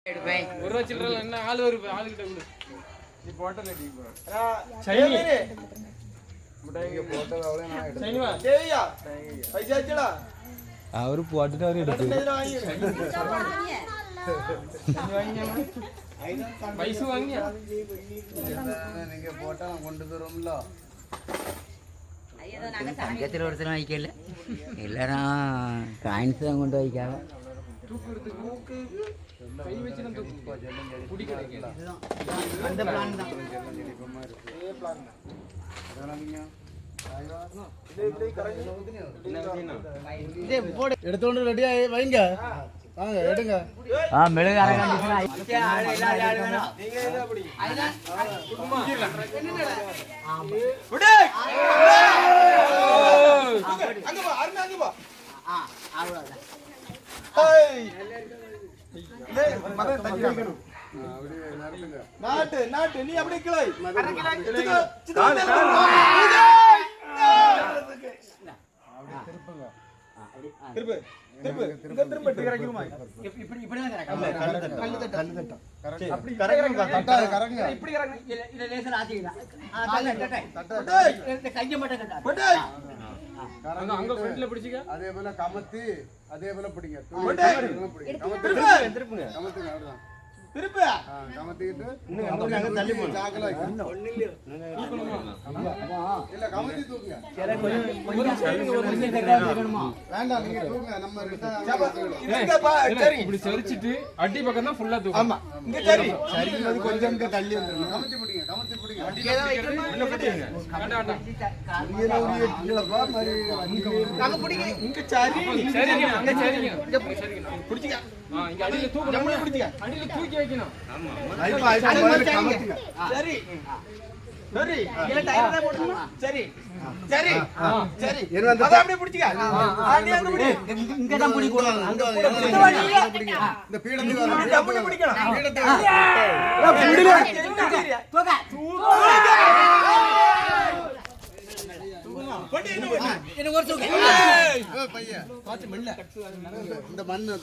ஒரு ரூபா சில்லற என்ன ஆளு வருது ஆளுகிட்ட கொடு நீ போட்டல டி சைனி முடைங்க போட்டல அவளே நான் எடுத்து சைனிவா தேவியா பைசா அச்சடா அவரு போட்டுட்டு அவரு எடுத்து பைசா வாங்கியா நீங்க போட்டா நான் கொண்டு தரோம்ல ஐயோ நாங்க சங்கத்துல ஒருத்தர் வைக்கல எல்லாரும் காயின்ஸ் தான் கொண்டு வைக்காம தூக்குறதுக்கு மூக்கு கை வச்சு நம்ம புடி கிடைக்கல அந்த பிளான் தான் ஏ பிளான் அதெல்லாம் நீங்க எடுத்தோண்டு ரெடியா வைங்க வாங்க எடுங்க மெழுகு நீங்க என்ன அப்படி குடுமா விடு அங்க வா அருண் அங்க வா ஏய் லே மத தண்ணி வைக்கணும் அப்படியே நடந்துங்க நாட்டு நாட்டு நீ அப்படியே கிளை திருப்பு திருப்பு இங்க திரும்ப கரெக்டுமா இப்படி இப்படி தான் கல்லு தட்டா அப்படி கரெக்டா தட்டா கரெக்டா இப்படி இல்ல லேசா ஆத்திக்கலாம் கைய மட்டும் கட்டா போடேய் அங்க அங்க ஃப்ரண்ட்ல பிடிச்சிக்க அதே போல கமத்தி அதே போல பிடிங்க திருப்புங்க கமத்துங்க அவ்வளவுதான் திருப்பு கமத்திட்டு அங்க தள்ளி போ சாக்கல இல்ல கமத்தி தூக்குங்க வேண்டாம் நீங்க தூக்குங்க நம்ம சரி இப்படி சரிச்சிட்டு அடி பக்கம் தான் ஃபுல்லா தூக்கு ஆமா இங்க சரி சரி அது கொஞ்சம் இங்க தள்ளி வந்துரும் கமத்தி பிடிங்க கமத்தி பிடிங்க உள்ள பிடிங்க வேண்டாம் வேண்டாம் இங்க சரி சரிங்க அங்க சரிங்க பிடிச்சிக்க இங்க அடியில தூக்கு நம்ம பிடிச்சிக்க அடியில தூக்கி வைக்கணும் சரி சரி இல்ல டயர் தான் போடுமா சரி சரி சரி அத அப்படியே பிடிச்சிக்க ஆடி அங்க பிடி இங்க தான் பிடி கூடாது அங்க பிடிங்க இந்த பீடத்துக்கு அப்படி பிடிக்கணும் தூக்க போடு என்ன என்ன ஒரு தூக்க பையன் இந்த மண்ணு